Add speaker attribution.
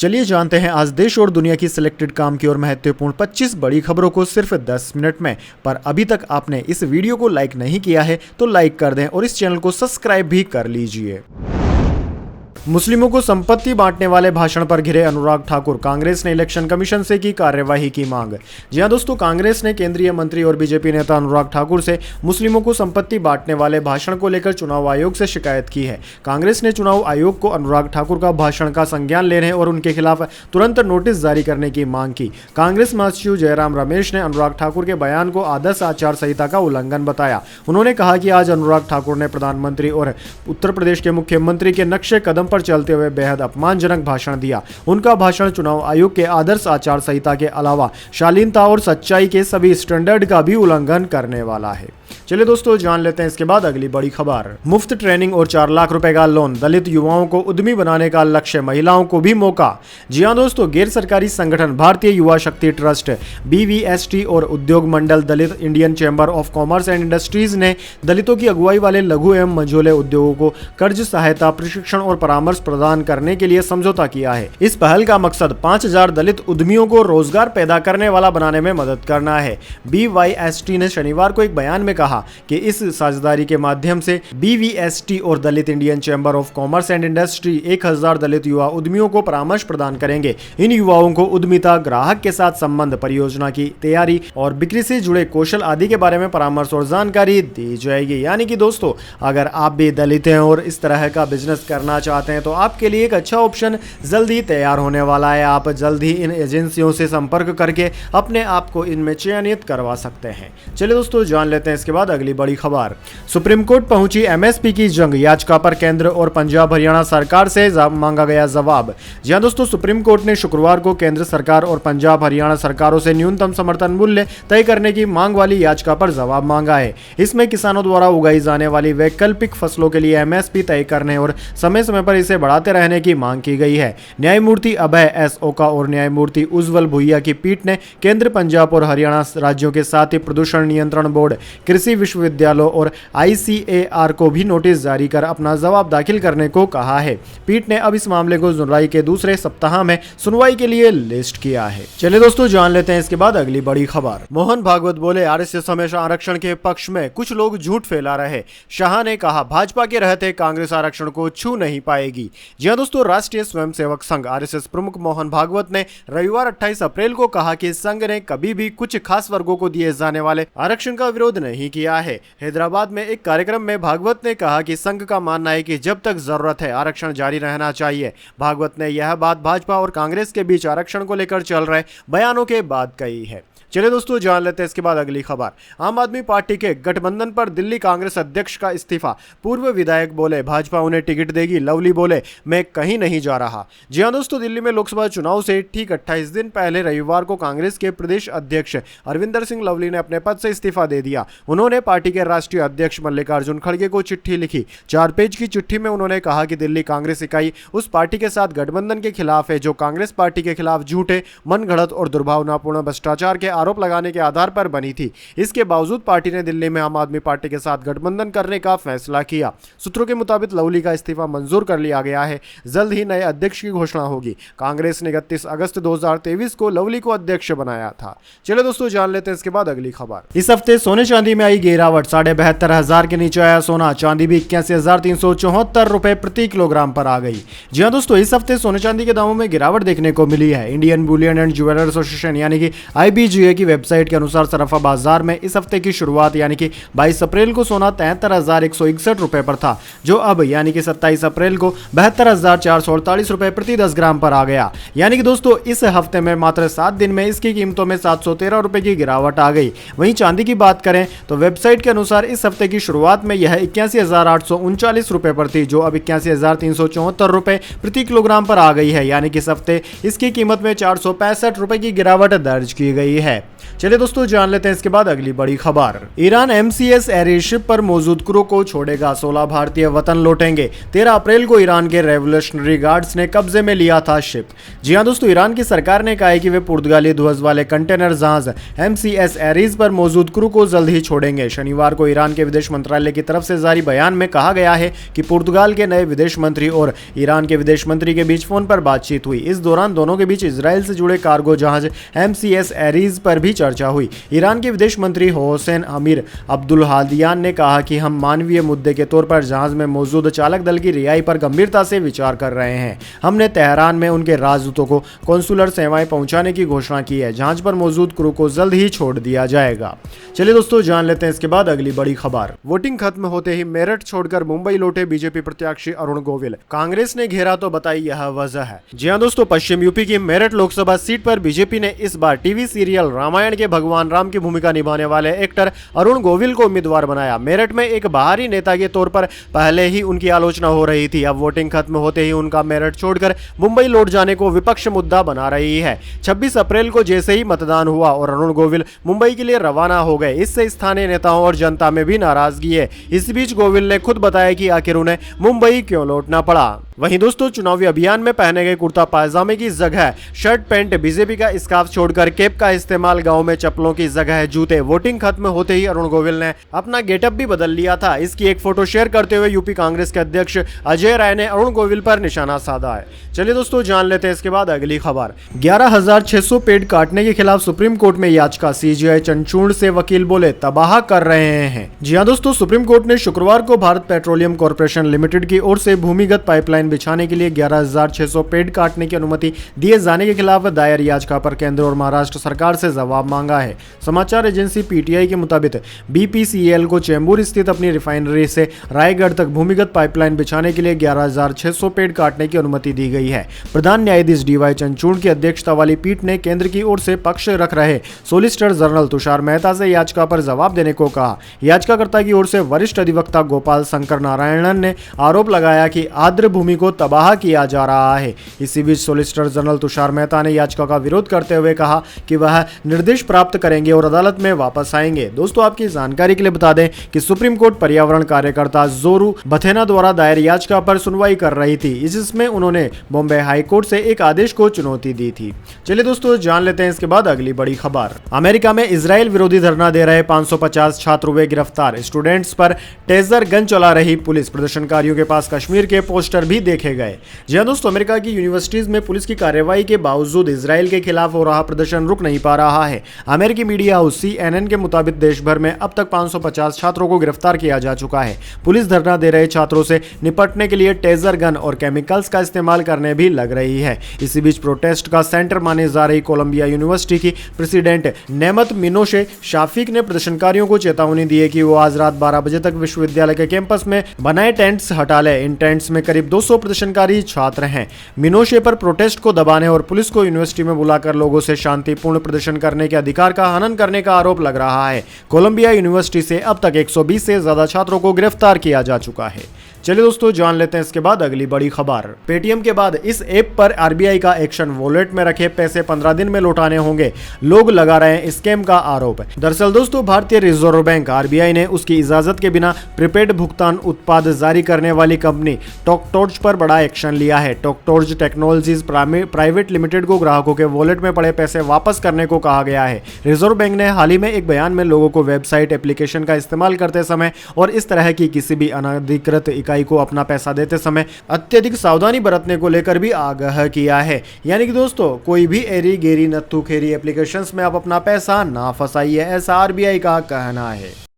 Speaker 1: चलिए जानते हैं आज देश और दुनिया की सिलेक्टेड काम की और महत्वपूर्ण 25 बड़ी खबरों को सिर्फ 10 मिनट में। पर अभी तक आपने इस वीडियो को लाइक नहीं किया है तो लाइक कर दें और इस चैनल को सब्सक्राइब भी कर लीजिए। मुस्लिमों को संपत्ति बांटने वाले भाषण पर घिरे अनुराग ठाकुर, कांग्रेस ने इलेक्शन कमीशन से की कार्यवाही की मांग। जी हां दोस्तों, कांग्रेस ने केंद्रीय मंत्री और बीजेपी नेता अनुराग ठाकुर से मुस्लिमों को संपत्ति बांटने वाले भाषण को लेकर चुनाव आयोग से शिकायत की है। कांग्रेस ने चुनाव आयोग को अनुराग ठाकुर का भाषण का संज्ञान लेने और उनके खिलाफ तुरंत नोटिस जारी करने की मांग की। कांग्रेस महासचिव जयराम रमेश ने अनुराग ठाकुर के बयान को आदर्श आचार संहिता का उल्लंघन बताया। उन्होंने कहा कि आज अनुराग ठाकुर ने प्रधानमंत्री और उत्तर प्रदेश के मुख्यमंत्री के नक्शे कदम पर चलते हुए बेहद अपमानजनक भाषण दिया। उनका भाषण चुनाव आयोग के आदर्श आचार संहिता के अलावा शालीनता और सच्चाई के सभी स्टैंडर्ड का भी उल्लंघन करने वाला है। चलिए दोस्तों जान लेते हैं इसके बाद अगली बड़ी खबर। मुफ्त ट्रेनिंग और 4 लाख रुपए का लोन, दलित युवाओं को उद्यमी बनाने का लक्ष्य, महिलाओं को भी मौका। जी हां दोस्तों, गैर सरकारी संगठन भारतीय युवा शक्ति ट्रस्ट BVST और उद्योग मंडल Dalit Indian chamber of commerce and industries ने दलितों की अगुवाई वाले लघु एवं मझोले उद्योगों को कर्ज सहायता, प्रशिक्षण और परामर्श प्रदान करने के लिए समझौता किया है। इस पहल का मकसद 5000 दलित उद्यमियों को रोजगार पैदा करने वाला बनाने में मदद करना है। BYST ने शनिवार को एक बयान में कहा कि इस साझेदारी के माध्यम से BVST और Dalit Indian chamber of commerce and industry 1000 दलित युवा उद्यमियों को परामर्श प्रदान करेंगे। इन युवाओं को उद्यमिता, ग्राहक के साथ संबंध, परियोजना की तैयारी और बिक्री से जुड़े कौशल आदि के बारे में परामर्श और जानकारी दी जाएगी। यानी कि दोस्तों, अगर आप भी दलित हैं और इस तरह का बिजनेस करना चाहते हैं तो आपके लिए एक अच्छा ऑप्शन जल्दी तैयार होने वाला है। आप जल्द ही इन एजेंसियों से संपर्क करके अपने आप को इनमें चयनित करवा सकते हैं। चलिए दोस्तों जान लेते हैं इसके बाद अगली बड़ी खबर। सुप्रीम कोर्ट पहुंची MSP की जंग, याचिका पर केंद्र और पंजाब हरियाणा सरकार से मांगा गया जवाब। जी हां दोस्तों, सुप्रीम कोर्ट ने शुक्रवार को केंद्र सरकार और पंजाब हरियाणा सरकारों से न्यूनतम समर्थन मूल्य तय करने की मांग वाली याचिका पर जवाब मांगा है। इसमें किसानों द्वारा उगाई जाने वाली वैकल्पिक फसलों के लिए MSP तय करने और समय समय पर इसे बढ़ाते रहने की मांग की गई है। न्यायमूर्ति अभय S ओका और न्यायमूर्ति उज्ज्वल भुइया की पीठ ने केंद्र, पंजाब और हरियाणा राज्यों के साथ ही प्रदूषण नियंत्रण बोर्ड, कृषि विश्वविद्यालयों और ICAR को भी नोटिस जारी कर अपना जवाब दाखिल करने को कहा है। पीठ ने अब इस मामले को जुलाई के दूसरे सप्ताह में सुनवाई के लिए लिस्ट किया है। चलिए दोस्तों जान लेते हैं इसके बाद अगली बड़ी खबर। मोहन भागवत बोले, RSS हमेशा आरक्षण के पक्ष में, कुछ लोग झूठ फैला रहे। शाह ने कहा, भाजपा के रहते कांग्रेस आरक्षण को छू नहीं पाएगी। जी हां दोस्तों, राष्ट्रीय स्वयंसेवक संघ RSS प्रमुख मोहन भागवत ने रविवार 28 अप्रैल को कहा कि संघ ने कभी भी कुछ खास वर्गों को दिए जाने वाले आरक्षण का विरोध नहीं किया है। हैदराबाद में एक कार्यक्रम में भागवत ने कहा कि संघ का मानना है कि जब तक जरूरत है आरक्षण जारी रहना चाहिए। भागवत ने यह बात भाजपा और कांग्रेस के बीच आरक्षण को लेकर चल रहे बयानों के बाद कही है। चलिए दोस्तों जान लेते हैं इसके बाद अगली खबर। आम आदमी पार्टी के गठबंधन पर दिल्ली कांग्रेस अध्यक्ष का इस्तीफा, पूर्व विधायक बोले भाजपा उन्हें टिकट देगी। लवली बोले, मैं कहीं नहीं जा रहा। जी हां दोस्तों, दिल्ली में लोकसभा चुनाव से ठीक 28 दिन पहले रविवार को कांग्रेस के प्रदेश अध्यक्ष अरविंदर सिंह लवली ने अपने पद से इस्तीफा दे दिया। उन्होंने पार्टी के राष्ट्रीय अध्यक्ष मल्लिकार्जुन खड़गे को चिट्ठी लिखी। 4 पेज की चिट्ठी में उन्होंने कहा कि दिल्ली कांग्रेस इकाई उस पार्टी के साथ गठबंधन के खिलाफ है जो कांग्रेस पार्टी के खिलाफ झूठे, मनगढ़ंत और दुर्भावनापूर्ण भ्रष्टाचार के आरोप लगाने के आधार पर बनी थी। इसके बावजूद पार्टी ने दिल्ली में आम आदमी पार्टी के साथ गठबंधन करने का फैसला किया। सूत्रों के मुताबिक लवली का इस्तीफा मंजूर कर लिया गया है। जल्द ही नए अध्यक्ष की घोषणा होगी। कांग्रेस ने 31 अगस्त 2023 को लवली को अध्यक्ष बनाया था। चलिए दोस्तों जान लेते हैं इसके बाद अगली खबर। इस हफ्ते सोने चांदी में आई गिरावट, 72,500 के नीचे आया सोना। चांदी भी 81,374 रुपए प्रति किलोग्राम पर आ गई। जी हां दोस्तों, इस हफ्ते सोने चांदी के दामों में गिरावट देखने को मिली है। Indian Boolean and jeweller association यानी कि IBGA की वेबसाइट के अनुसार सराफा बाजार में इस हफ्ते की शुरुआत यानी कि 22 अप्रैल को सोना 73,161 रुपए पर था, जो अब यानी कि 27 अप्रैल को 72,448 रुपए प्रति 10 ग्राम पर आ गया। यानी कि दोस्तों, इस हफ्ते में मात्र 7 दिन में इसकी कीमतों में 713 रुपए की गिरावट आ गई। वहीं चांदी की बात करें तो वेबसाइट के अनुसार इस हफ्ते की शुरुआत में यह 81,839 रुपए पर थी, जो अब 81,374 रुपए प्रति किलोग्राम पर आ गई है। यानी कि इस हफ्ते इसकी कीमत में 465 रुपए की गिरावट दर्ज की गई है। चलिए दोस्तों जान लेते हैं इसके बाद अगली बड़ी खबर। ईरान MCS एरीज शिप पर मौजूद क्रू को छोड़ेगा, 16 भारतीय वतन लौटेंगे। 13 अप्रैल को ईरान के रेवोल्यूशनरी गार्ड्स ने कब्जे में लिया था शिप। जी हां दोस्तों, ईरान की सरकार ने कहा है कि वे पुर्तगाली ध्वज वाले कंटेनर जहाज MCS एरीज पर मौजूद क्रू को जल्द ही छोड़ेंगे। शनिवार को ईरान के विदेश मंत्रालय की तरफ से जारी बयान में कहा गया है कि पुर्तगाल के नए विदेश मंत्री और ईरान के विदेश मंत्री के बीच फोन पर बातचीत हुई। इस दौरान दोनों के बीच इजराइल से जुड़े कार्गो जहाज MCS एरीज पर भी चर्चा हुई। ईरान के विदेश मंत्री होसेन अमीर अब्दुल्लाहियान ने कहा कि हम मानवीय मुद्दे के तौर पर जहाज में मौजूद चालक दल की रिहाई पर गंभीरता से विचार कर रहे हैं। हमने तेहरान में उनके राजदूतों को कौंसुलर सेवाएं पहुंचाने की घोषणा की है। जहाज पर मौजूद क्रू को जल्द ही छोड़ दिया जाएगा। चलिए दोस्तों जान लेते हैं इसके बाद अगली बड़ी खबर। वोटिंग खत्म होते ही मेरठ छोड़कर मुंबई लौटे बीजेपी प्रत्याशी अरुण गोविल, कांग्रेस ने घेरा तो बताई यह वजह है। जी हां दोस्तों, पश्चिम यूपी की मेरठ लोकसभा सीट पर बीजेपी ने इस बार टीवी सीरियल रामायण के भगवान राम की भूमिका निभाने वाले एक्टर अरुण गोविल को उम्मीदवार बनाया। मेरठ में एक बाहरी नेता के तौर पर पहले ही उनकी आलोचना हो रही थी। अब वोटिंग खत्म होते ही उनका मेरठ छोड़कर मुंबई लौट जाने को विपक्ष मुद्दा बना रही है। 26 अप्रैल को जैसे ही मतदान हुआ और अरुण गोविल मुंबई के लिए रवाना हो गए, इससे स्थानीय नेताओं और जनता में भी नाराजगी है। इस बीच गोविल ने खुद बताया कि आखिर उन्हें मुंबई क्यों लौटना पड़ा। वहीं दोस्तों, चुनावी अभियान में पहने गए कुर्ता पायजामे की जगह शर्ट पैंट, बीजेपी का स्कार्फ छोड़कर कैप का इस्तेमाल, गांव में चप्पलों की जगह जूते। वोटिंग खत्म होते ही अरुण गोविल ने अपना गेटअप भी बदल लिया था। इसकी एक फोटो शेयर करते हुए यूपी कांग्रेस के अध्यक्ष अजय राय ने अरुण गोविल पर निशाना साधा है। चलिए दोस्तों जान लेते हैं इसके बाद अगली खबर। 11,600 पेड़ काटने के खिलाफ सुप्रीम कोर्ट में याचिका। CJI चंचूड़ से वकील बोले तबाह कर रहे हैं। जी हां दोस्तों, सुप्रीम कोर्ट ने शुक्रवार को भारत पेट्रोलियम कॉर्पोरेशन लिमिटेड की ओर से भूमिगत पाइपलाइन बिछाने के लिए 11,600 पेड़ काटने की अनुमति दिए जाने के खिलाफ दायर याचिका पर केंद्र और महाराष्ट्र सरकार से जवाब मांगा है। समाचार एजेंसी PTI के मुताबिक BPCL को चेंबूर स्थित अपनी रिफाइनरी से रायगढ़ तक भूमिगत पाइपलाइन बिछाने के लिए 11,600 पेड़ काटने की अनुमति दी गई है। प्रधान न्यायाधीश DY चंचूड़ की अध्यक्षता वाली पीठ ने केंद्र की ओर से पक्ष रख रहे सोलिसिटर जनरल तुषार मेहता से याचिका पर जवाब देने को कहा। याचिकाकर्ता की ओर से वरिष्ठ अधिवक्ता गोपाल शंकर नारायणन ने आरोप लगाया कि आर्द्र भूमि को तबाह किया जा रहा है। इसी बीच सोलिसिटर जनरल तुषार मेहता ने याचिका का विरोध करते हुए कहा कि वह निर्देश प्राप्त करेंगे और अदालत में वापस आएंगे। दोस्तों आपकी जानकारी के लिए बता दें कि सुप्रीम कोर्ट पर्यावरण कार्यकर्ता जोरू बथेना द्वारा दायर याचिका पर सुनवाई कर रही थी, जिसमें उन्होंने बॉम्बे हाई कोर्ट से एक आदेश को चुनौती दी थी। चलिए दोस्तों जान लेते हैं इसके बाद अगली बड़ी खबर। अमेरिका में इजराइल विरोधी धरना दे रहे 550 छात्र हुए गिरफ्तार। स्टूडेंट्स पर टेजर गन चला रही पुलिस। प्रदर्शनकारियों के पास कश्मीर के पोस्टर भी देखे गए। जी हां दोस्तों, अमेरिका की यूनिवर्सिटीज में पुलिस की कार्रवाई के बावजूद इजराइल के खिलाफ हो रहा प्रदर्शन रुक नहीं पा रहा है। अमेरिकी मीडिया हाउस CNN के मुताबिक देश भर में अब तक 550 छात्रों को गिरफ्तार किया जा चुका है। पुलिस धरना दे रहे छात्रों से निपटने के लिए टेजर गन और केमिकल्स का इस्तेमाल करने भी लग रही है। इसी बीच प्रोटेस्ट का सेंटर माने जा रही कोलंबिया यूनिवर्सिटी की प्रेसिडेंट नेमत मिनोशे शाफिक ने प्रदर्शनकारियों को चेतावनी दी है कि वो आज रात 12 बजे तक विश्वविद्यालय के कैंपस में बनाए टेंट्स हटा ले। इन टेंट्स में करीब 200 प्रदर्शनकारी छात्र हैं। मिनोशे पर प्रोटेस्ट को दबाने और पुलिस को यूनिवर्सिटी में बुलाकर लोगों से शांतिपूर्ण प्रदर्शन करने के अधिकार का हनन करने का आरोप लग रहा है। कोलंबिया यूनिवर्सिटी से अब तक 120 से ज्यादा छात्रों को गिरफ्तार किया जा चुका है। चलिए दोस्तों जान लेते हैं इसके बाद अगली बड़ी खबर। पेटीएम के बाद इस ऐप पर RBI का एक्शन। वॉलेट में रखे पैसे 15 दिन में लौटाने होंगे, लोग लगा रहे हैं स्कैम का आरोप। दरअसल दोस्तों, भारतीय रिजर्व बैंक RBI ने उसकी इजाजत के बिना प्रीपेड भुगतान उत्पाद जारी करने वाली कंपनी टॉकटॉर्च पर बड़ा एक्शन लिया है। टॉकटॉर्च टेक्नोलॉजीज प्राइवेट लिमिटेड को ग्राहकों के वॉलेट में पड़े पैसे वापस करने को कहा गया है। रिजर्व बैंक ने हाल ही में एक बयान में लोगों को वेबसाइट एप्लीकेशन का इस्तेमाल करते समय और इस तरह की किसी भी अनधिकृत इकाई को अपना पैसा देते समय अत्यधिक सावधानी बरतने को लेकर भी आगाह किया है। यानी कि दोस्तों, कोई भी एरी गेरी नत्थू खेरी एप्लीकेशंस में आप अपना पैसा ना फंसाइए, ऐसा RBI का कहना है।